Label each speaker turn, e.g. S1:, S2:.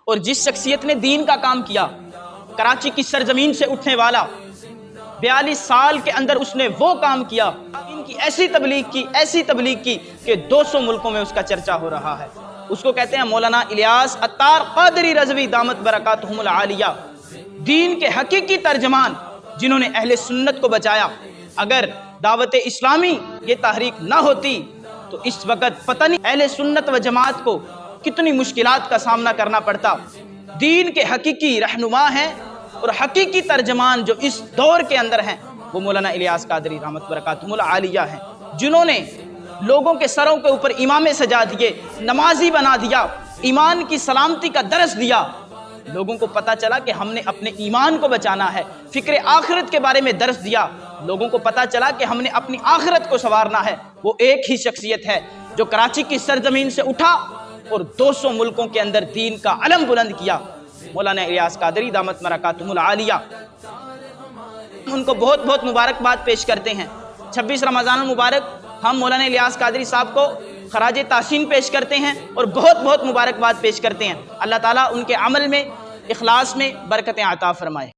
S1: اور جس شخصیت نے دین کا کام کیا، کراچی کی سرزمین سے اٹھنے والا، 42 سال کے اندر اس نے وہ کام کیا، ان کی ایسی تبلیغ کی کہ 200 ملکوں میں اس کا چرچا ہو رہا ہے۔ اس کو کہتے ہیں مولانا الیاس عطار قادری رضوی دامت برکاتہم العالیہ، دین کے حقیقی ترجمان جنہوں نے اہل سنت کو بچایا۔ اگر دعوت اسلامی یہ تحریک نہ ہوتی تو اس وقت پتہ نہیں اہل سنت و جماعت کو کتنی مشکلات کا سامنا کرنا پڑتا۔ دین کے حقیقی رہنما ہیں اور حقیقی ترجمان جو اس دور کے اندر ہیں وہ مولانا الیاس قادری رحمت برکاتہم العالیہ ہیں، جنہوں نے لوگوں کے سروں کے اوپر امامے سجا دیے، نمازی بنا دیا، ایمان کی سلامتی کا درس دیا۔ لوگوں کو پتا چلا کہ ہم نے اپنے ایمان کو بچانا ہے، فکر آخرت کے بارے میں درس دیا۔ لوگوں کو پتا چلا کہ ہم نے اپنی آخرت کو سنوارنا ہے۔ وہ ایک ہی شخصیت ہے جو کراچی کی سرزمین سے اٹھا اور 200 ملکوں کے اندر دین کا علم بلند کیا، مولانا الیاس قادری دامت برکاتہم العالیہ۔ ان کو بہت بہت مبارکباد پیش کرتے ہیں۔ 26 رمضان المبارک ہم مولانا الیاس قادری صاحب کو خراج تحسین پیش کرتے ہیں اور بہت بہت مبارکباد پیش کرتے ہیں۔ اللہ تعالیٰ ان کے عمل میں، اخلاص میں برکتیں عطا فرمائے۔